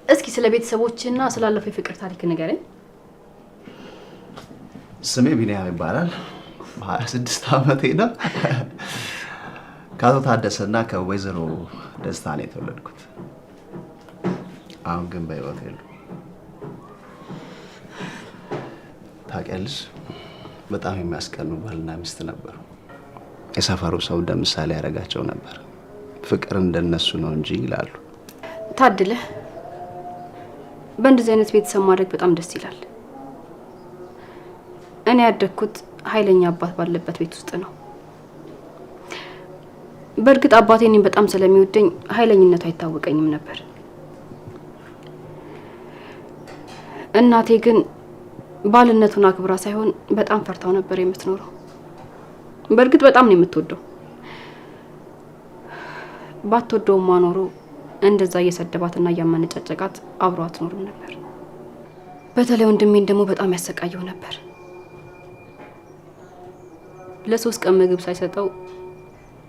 እስኪ ስለ ቤተሰቦችና ስላለፈው የፍቅር ታሪክ ንገረኝ። ስሜ ቢኒያም ይባላል። 26 ዓመቴ ነው። ከአቶ ታደሰና ከወይዘሮ ደስታ ነው የተወለድኩት። አሁን ግን በህይወት የሉም። ታውቂያለሽ፣ በጣም የሚያስቀኑ ባልና ሚስት ነበሩ። የሰፈሩ ሰው እንደ ምሳሌ ያደርጋቸው ነበር። ፍቅር እንደነሱ ነው እንጂ ይላሉ። ታድለ በእንደዚህ አይነት ቤተሰብ ማድረግ በጣም ደስ ይላል። እኔ ያደግኩት ኃይለኛ አባት ባለበት ቤት ውስጥ ነው። በእርግጥ አባቴ እኔን በጣም ስለሚወደኝ ኃይለኝነቱ አይታወቀኝም ነበር። እናቴ ግን ባልነቱን አክብራ ሳይሆን በጣም ፈርታው ነበር የምትኖረው። በእርግጥ በጣም ነው የምትወደው። ባትወደውም ማኖሩ እንደዛ እየሰደባትና እያመነጫጨቃት አብሮ አትኖርም ነበር። በተለይ ወንድሜን ደግሞ በጣም ያሰቃየው ነበር። ለ3 ቀን ምግብ ሳይሰጠው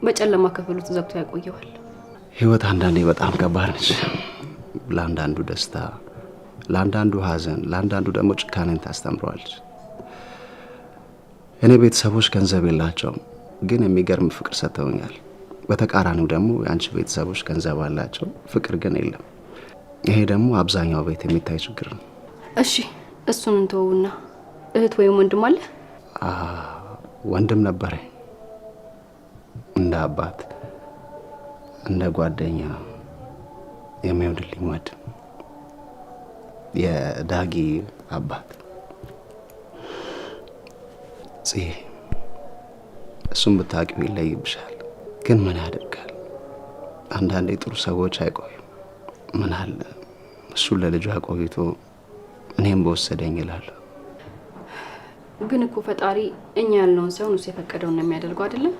በጨለማ ክፍል ውስጥ ዘግቶ ያቆየዋል። ህይወት አንዳንዴ በጣም ከባድ ነች። ለአንዳንዱ ደስታ፣ ለአንዳንዱ ሀዘን፣ ለአንዳንዱ ደግሞ ጭካኔን ታስተምረዋለች። እኔ ቤተሰቦች ገንዘብ የላቸውም፣ ግን የሚገርም ፍቅር ሰጥተውኛል። በተቃራኒው ደግሞ የአንቺ ቤተሰቦች ገንዘብ አላቸው፣ ፍቅር ግን የለም። ይሄ ደግሞ አብዛኛው ቤት የሚታይ ችግር ነው። እሺ እሱን እንተውና እህት ወይም ወንድም አለ? ወንድም ነበረ። እንደ አባት እንደ ጓደኛ የሚወድልኝ ወንድም፣ የዳጊ አባት ጽዬ። እሱም ብታውቂው ይለይብሻል። ግን ምን ያደርጋል፣ አንዳንዴ ጥሩ ሰዎች አይቆዩም። ምን አለ እሱ ለልጁ አቆይቶ እኔም በወሰደኝ ይላል። ግን እኮ ፈጣሪ እኛ ያልነውን ሳይሆን እሱ የፈቀደውን ነው የሚያደርገው አይደለም?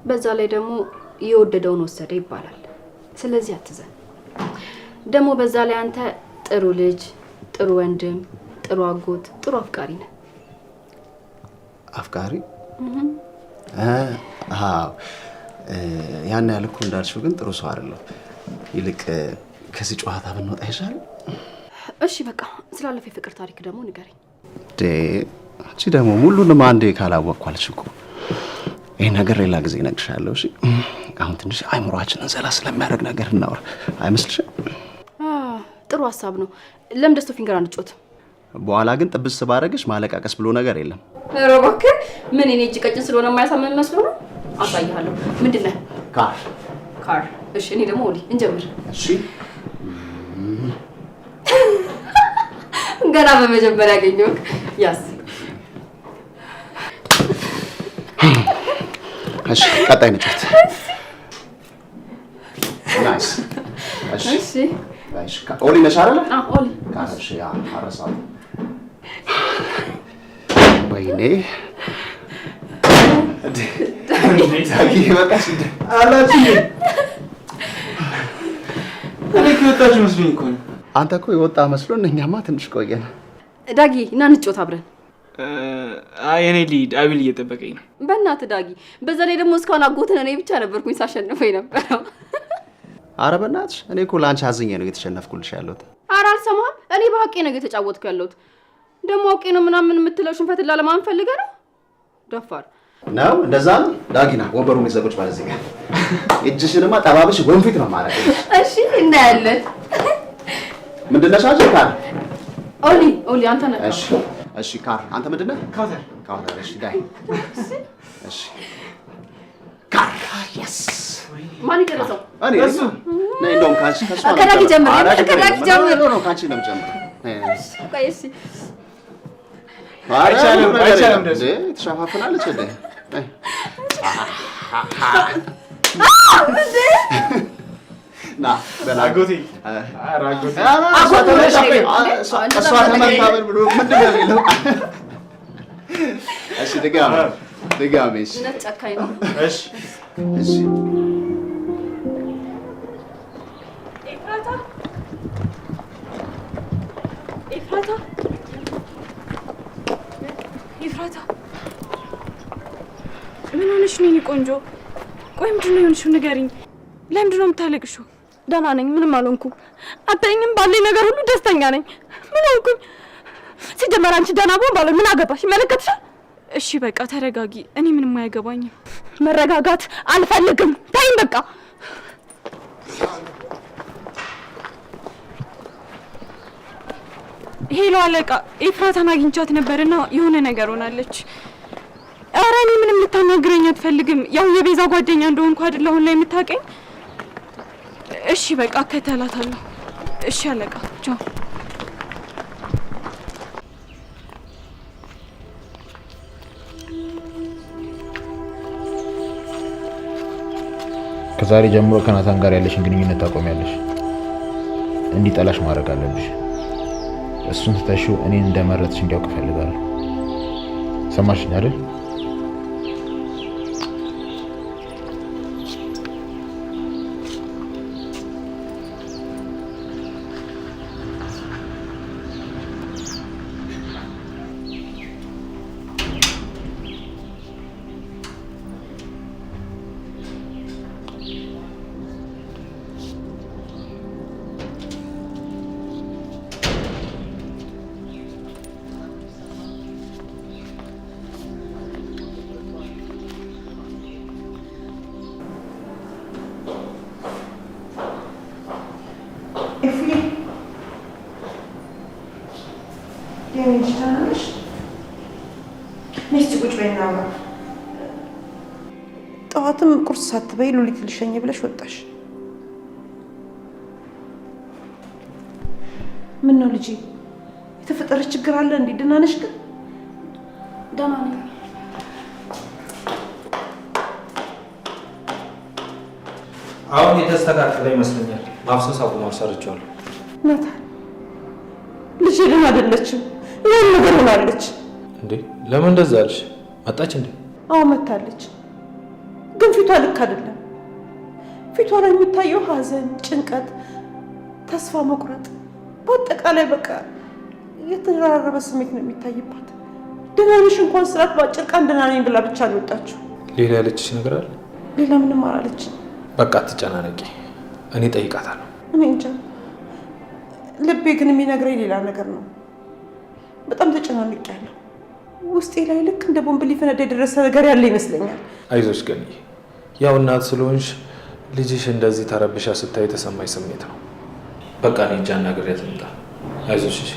በዛ ላይ ደግሞ የወደደውን ወሰደ ይባላል። ስለዚህ አትዘን። ደግሞ በዛ ላይ አንተ ጥሩ ልጅ፣ ጥሩ ወንድም፣ ጥሩ አጎት፣ ጥሩ አፍቃሪ ነህ። አፍቃሪ? አዎ። ያን ያልኩ እንዳልሽው ግን ጥሩ ሰው አይደለም። ይልቅ ከዚህ ጨዋታ ብንወጣ ይሻላል። እሺ በቃ ስላለፈ የፍቅር ታሪክ ደግሞ ንገረኝ። አንቺ ደግሞ ሙሉንም አንዴ ካላወቅኳልሽ እኮ ይሄ ነገር ሌላ ጊዜ እነግርሻለሁ። እሺ አሁን ትንሽ አይምሮአችንን ዘላ ስለሚያደርግ ነገር እናወራ አይመስልሽም? ጥሩ ሀሳብ ነው። ለምን ደስቶ ፊንገር አንጮት? በኋላ ግን ጥብስ ባረግሽ ማለቃቀስ ብሎ ነገር የለም። ኧረ እባክህ ምን እኔ እጅ ቀጭን ስለሆነ የማያሳምን መስሎ ነው? አሳይሃለሁ። ምንድነው? ካር። እሺ እኔ ደግሞ ወዲ እንጀምር። እሺ ገና በመጀመሪያ ያገኘው ያስ። እሺ ቀጣይ ነጭት። ናይስ። እሺ እሺ ኦሊ ነሽ አይደል? ኦሊ። እሺ ያ አረሳው። ወይኔ ዳጊ በቃሽ እንደ አላችሁ እኔ ከወጣችሁ መስሎኝ እኮ ነው። አንተ እኮ የወጣ መስሎን እኛማ ትንሽ ቆየን። ዳጊ ና እንጫወት አብረን። እኔ ልሂድ፣ አቤል እየጠበቀኝ ነው። በእናትህ ዳጊ፣ በዛ ላይ ደግሞ እስካሁን አጎትን እኔ ብቻ ነበርኩኝ ሳሸንፈው የነበረው። ኧረ በእናትሽ እኔ እኮ ለአንቺ አዝኜ ነው የተሸነፍኩልሽ ያለሁት። ኧረ አልሰማህም? እኔ በሀቄ ነው የተጫወትኩ ያለሁት። ደግሞ አውቄ ነው ምናምን የምትለው ሽንፈትን ላለማን ፈልገህ ነው? ደፋር ነው። እንደዛ ነው። ዳጊና ወንበሩን ይዘቁጭ ማለት እዚህ ጋር እጅሽንማ ጠባብሽ ወንፊት ነው ማለት። እሺ እናያለን። ምንድን ነሽ አንቺ? ካር ኦሊ አንተ ነህ። እሺ ካር አንተ ምንድን ነህ? ካውተር። እሺ ዳይ። እሺ ካር። የስ ማን ይደረሰው? እኔ እሱ ነኝ። እንደውም ካንቺ ከሷ ከዳጊ ጀምር። ነው ካንቺ ነው ጀምር። ቆይ እሺ አይቻልም ደስ ተሻፋፍናለች እንዴ? ና በላጎቴ አራጎቴ እሷ ተመታበር ብሎ ምንድን ነው የሚለው? እሺ ድጋሜ እሺ ጨካኝ ነው። እሺ እሺ ኤፍራታ ምን ሆነሽ ነው የኔ ቆንጆ? ቆይ ምንድን ነው የሆንሽው? ንገሪኝ። ለምንድን ነው የምታለቅሽው? ደህና ነኝ፣ ምንም አልሆንኩም። አታይኝም? ባለኝ ነገር ሁሉ ደስተኛ ነኝ። ምን ሆንኩኝ? ሲጀመር አንቺ ደህና ብሆን ባለ ምን አገባሽ? ይመለከትሻል? እሺ በቃ ተረጋጊ። እኔ ምንም አያገባኝም። መረጋጋት አልፈልግም። ታይም በቃ ሄሎ አለቃ፣ ኤፍራታን አግኝቻት ነበርና የሆነ ነገር ሆናለች። ኧረ እኔ ምንም ልታናግረኝ አትፈልግም። ያው የቤዛ ጓደኛ እንደሆንኩ አይደል አሁን ላይ የምታውቀኝ? እሺ በቃ እከተላታለሁ። እሺ አለቃ፣ ቻው። ከዛሬ ጀምሮ ከናታን ጋር ያለሽን ግንኙነት ታቆሚያለሽ። እንዲጠላሽ ማድረግ አለብሽ። እሱን ትተሽው እኔን እንደመረጥሽ እንዲያውቅ እፈልጋለሁ። ሰማሽኝ አይደል? ጠዋትም ቁርስ ሳትበይ ሉሊት ልሸኝ ብለሽ ወጣሽ። ምን ነው ልጄ? የተፈጠረ ችግር አለ እንዴ? ደህና ነሽ ግን? ደህና ነኝ። አሁን የተስተካከለ ይመስለኛል። ማፍሰስ አቁሟል፣ ሰርቻለሁ። ናታን ልጄ ደህና አይደለችም። ያን ነገር ሆናለች። እንዴ ለምን እንደዛ አልሽ? መጣች እንዴ? አዎ መታለች፣ ግን ፊቷ ልክ አይደለም። ፊቷ ላይ የሚታየው ሐዘን፣ ጭንቀት፣ ተስፋ መቁረጥ፣ በአጠቃላይ በቃ የተደራረበ ስሜት ነው የሚታይባት። ደህና ነሽ እንኳን ስላት በአጭር ቀን ደህና ነኝ ብላ ብቻ ነው የወጣችው። ሌላ ያለችሽ ነገር አለ? ሌላ ምንም አላለችኝ። በቃ አትጨናነቂ፣ እኔ ጠይቃታለሁ። እኔ እንጃ፣ ልቤ ግን የሚነግረኝ ሌላ ነገር ነው። በጣም ተጨናንቄያለሁ። ውስጤ ላይ ልክ እንደ ቦምብ ሊፈነዳ የደረሰ ነገር ያለ ይመስለኛል። አይዞሽ ገኒ፣ ያው እናት ስለሆንሽ ልጅሽ እንደዚህ ተረብሻ ስታይ የተሰማኝ ስሜት ነው። በቃ እኔ እንጃ አናግሬያት ልምጣ። አይዞሽ እሺ።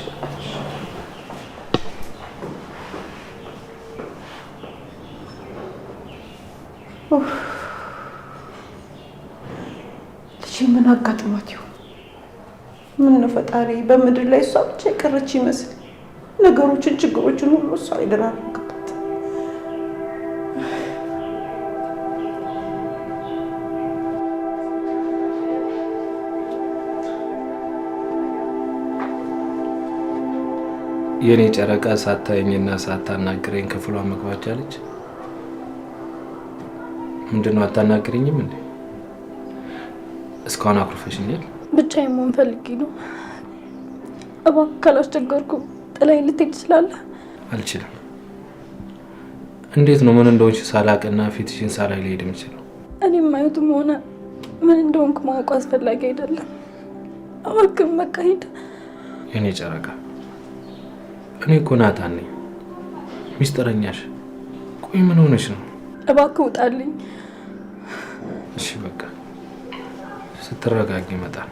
ልጄ ምን አጋጥሟት ይሆን? ምን ነው ፈጣሪ በምድር ላይ እሷ ብቻ የቀረች ይመስል ነገሮችን፣ ችግሮችን ሁሉ እሷ ላይ ደራረገባት። የኔ ጨረቃ ሳታየኝና ሳታናግረኝ ክፍሏን መግባት ቻለች። ምንድነው አታናግረኝም እንዴ? እስካሁን አኩርፈሽኛል። ብቻዬን መሆን ፈልጌ ነው። እባክህ ካላስቸገርኩ ጥላዬን ልትሄድ ትችላለህ? አልችልም። እንዴት ነው ምን እንደሆንሽ ሳላቅና ፊትሽን ሳላይ ልሄድ የምችለው? እኔም ማየቱም ሆነ ምን እንደሆንኩ ማወቁ አስፈላጊ አይደለም። እባክህ በቃ ሂድ። የኔ ጨረቃ እኔ እኮ ናታን ነኝ፣ ሚስጥረኛሽ። ቆይ ምን ሆነሽ ነው? እባክህ ውጣልኝ። እሺ በቃ ስትረጋጊ ይመጣል።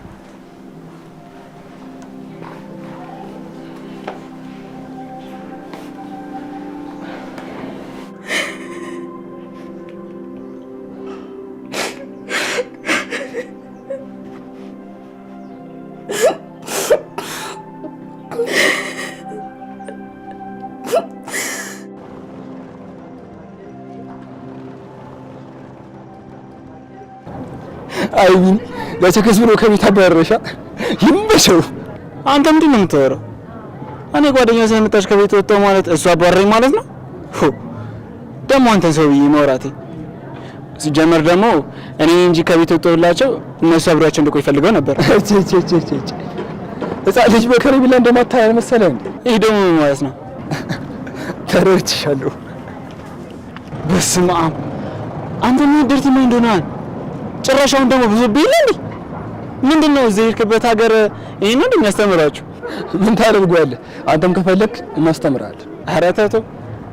አይሚን ለተከስ ብሎ ከቤት አባረረሻ። ይመቸው። አንተ ምንድን ነው የምታወራው? እኔ ጓደኛ ስለመጣች ከቤት ወጣሁ ማለት እሷ አባረረኝ ማለት ነው? ደግሞ አንተን ሰውዬ ማውራቴ ሲጀመር ደግሞ እኔ እንጂ ከቤት ወጣሁላቸው እነሱ አብሯቸው እንድቆይ ፈልገው ነበር። ህፃን ልጅ በከረሜላ እንደማታያል መሰለህ። ይህ ደግሞ ማለት ነው ተረድቻለሁ። በስመ አብ አንተ ምን ድርት ምን እንደሆነ ጭራሻውን ደግሞ ብዙ ቢል እንዴ ምንድነው እዚህ የሄድክበት ሀገር ይሄን ነው እንደሚያስተምራችሁ? ምን ታደርጓለህ? አንተም ከፈለክ እናስተምራለን። ኧረ ተው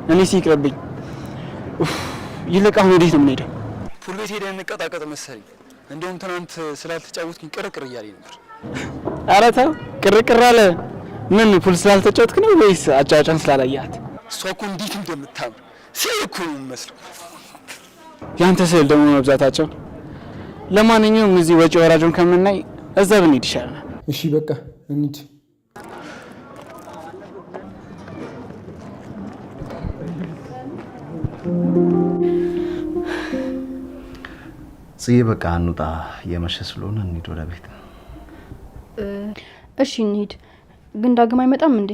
እኔ ሲቅርብኝ። ይልቅ አሁን ወዴት ነው የምንሄደው? ፑል ቤት ሄደን እንቀጣቀጥ መሰለኝ። እንደውም ትናንት ስላልተጫወትኩኝ ቅርቅር እያለኝ ነበር። ኧረ ተው ቅርቅር አለ። ምን ፑል ስላልተጫወትክ ነው ወይስ አጫጫን ስላላያት? እሷ እኮ እንዴት እንደምታምር ስዕል እኮ ነው የምመስለው። ያንተ ስዕል ደግሞ መብዛታቸው። ለማንኛውም እዚህ ወጪ ወራጁን ከምናይ እዛ ብንሄድ ይሻላል። እሺ በቃ እንሂድ። ጽዬ በቃ እንውጣ፣ የመሸ ስለሆነ እንሂድ ወደ ቤት። እሺ እንሂድ። ግን ዳግም አይመጣም እንዴ?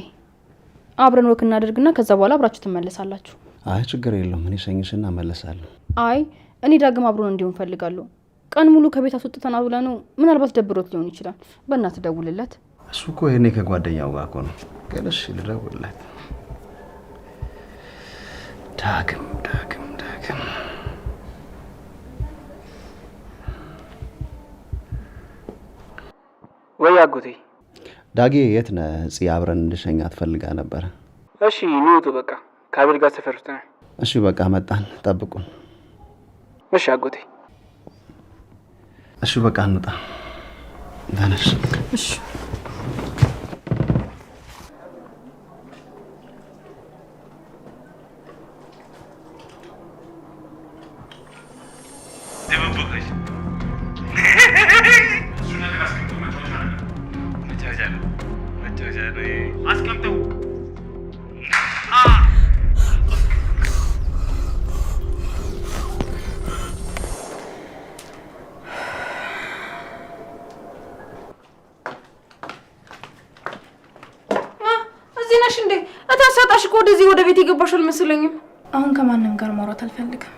አብረን ወክ እናደርግና ከዛ በኋላ አብራችሁ ትመለሳላችሁ። አይ ችግር የለውም፣ እኔ ሸኝሽና እመለሳለሁ። አይ እኔ ዳግም አብሮን እንዲሆን ፈልጋለሁ። ቀን ሙሉ ከቤት አስወጥተን አውለነው ምናልባት ደብሮት ሊሆን ይችላል። በእናትህ ደውልለት። እሱ እኮ የኔ ከጓደኛው ጋር እኮ ነው። ግን እሺ ልደውልለት። ዳግም ወይ አጎቴ። ዳጌ የት ነህ? ጽዬ አብረን እንድሸኛት ፈልጋ ነበረ። እሺ ንውጡ በቃ ከአቤል ጋር ሰፈር ውስጥ ነን። እሺ በቃ መጣን፣ ጠብቁን። እሺ አጎቴ። እሺ በቃ እንውጣ። ተነሽ። እሺ ወደዚህ ወደ ቤት የገባሽ አልመሰለኝም። አሁን ከማንም ጋር ማውራት አልፈልግም።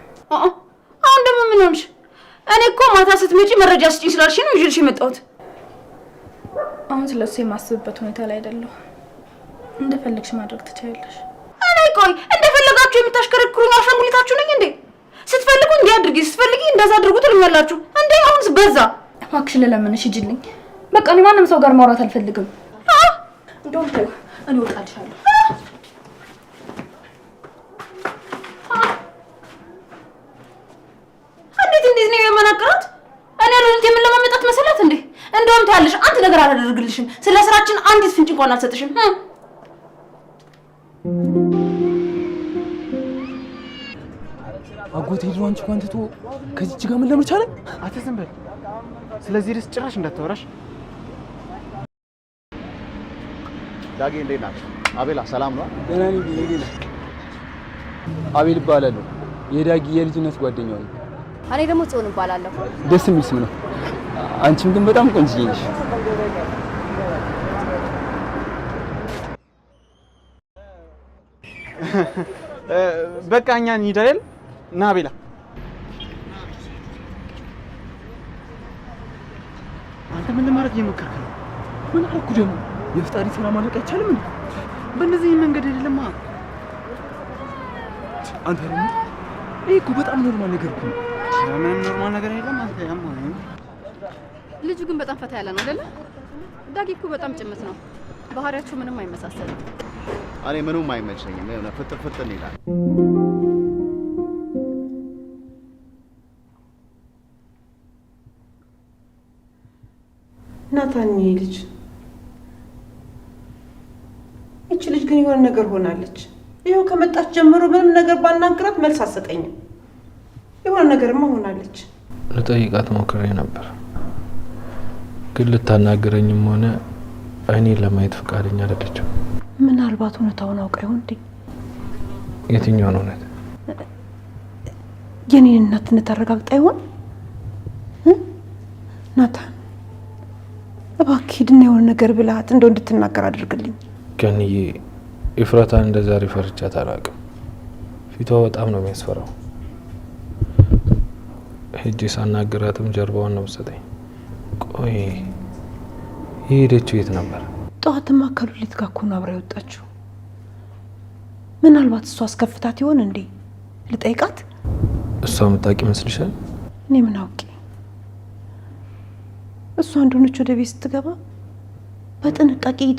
አሁን ደግሞ ምን ሆንሽ? እኔ እኮ ማታ ስትመጪ መረጃ ስጪኝ ስላልሽ ነው ይዤልሽ የመጣሁት። አሁን ስለሱ የማስብበት ሁኔታ ላይ አይደለሁ። እንደፈለግሽ ማድረግ ትችያለሽ። እኔ ቆይ እንደፈለጋችሁ የምታሽከረክሩኝ አሻንጉሊታችሁ ነኝ እንዴ? ስትፈልጉ እንዲህ አድርጊ፣ ስትፈልጊ እንደዛ አድርጉ ትሉኛላችሁ እንዴ? አሁንስ በዛ። እባክሽ ለለምንሽ ሂጂልኝ። በቃ እኔ ማንም ሰው ጋር ማውራት አልፈልግም። እንደውም ተይው፣ እኔ እወጣልሻለሁ። እንዴት ነው የማናገራት? እኔ ለልት የምንለማመጣት መሰላት እንዴ? እንደውም ታያለሽ፣ አንተ ነገር አላደርግልሽም። ስለ ስራችን አንዲት ፍንጭ እንኳን አልሰጥሽም። አጎቴ ልጅ አንቺ እንኳን ትቶ ከዚች ጋር ምን ለምን ቻለ? አትዝም በል። ስለዚህ ርዕስ ጭራሽ እንዳታወራሽ። ዳጌ እንዴት ናችሁ? አቤላ ሰላም ነው? ደህና ነኝ። ሌላ አቤል እባላለሁ። የዳጊ የልጅነት ጓደኛው ነኝ። እኔ ደግሞ ጽዮን እባላለሁ። ደስ የሚል ስም ነው። አንቺም ግን በጣም ቆንጆዬ ነሽ። በቃ እኛ እንሂድ አይደል? ና አቤላ። አንተ ምን ለማድረግ እየሞከርክ ነው? ምን አልኩ ደግሞ? የፍጣሪ ስራ ማለቅ አይቻልም እንዴ? በእነዚህ መንገድ አይደለማ። አንተ ደግሞ ይሄ እኮ በጣም ኖርማል ነገር እኮ ነው። ምንም ኖርማል ነገር የለም። አንተ ያማ ልጁ ግን በጣም ፈታ ያለ ነው አይደለ? ዳጊ እኮ በጣም ጭምት ነው። ባህሪያቸው ምንም አይመሳሰልም። እኔ ምንም አይመቸኝም። የሆነ ፍጥር ፍጥር ይላል። ናታን ልጅ እቺ ልጅ ግን የሆነ ነገር ሆናለች። ይኸው ከመጣች ጀምሮ ምንም ነገር ባናግራት መልስ አትሰጠኝም። የሆነ ነገርማ ሆናለች። ልጠይቃት ሞክሬ ነበር፣ ግን ልታናግረኝም ሆነ እኔን ለማየት ፈቃደኛ አይደለችም። ምናልባት እውነታውን አውቃ ይሆን እንዴ? የትኛውን እውነት? የኔን እናትነት አረጋግጣ ይሆን? ናታን እባክህ ሂድና የሆነ ነገር ብላት እንደው እንድትናገር አድርግልኝ። ገንዬ ኢፍራታን እንደ ዛሬ ፈርቻት አላውቅም። ፊቷ በጣም ነው የሚያስፈራው። ሄጄ ሳናግራትም ጀርባዋን ነው የምትሰጠኝ። ቆይ የሄደችው የት ነበር? ጠዋትማ ከሉሊት ጋር እኮ ነው አብራ የወጣችው። ምናልባት እሷ አስከፍታት ይሆን እንዴ? ልጠይቃት። እሷ የምታውቂ ይመስልሻል? እኔ ምን አውቄ። እሷ እንደሆነች ወደ ቤት ስትገባ በጥንቃቄ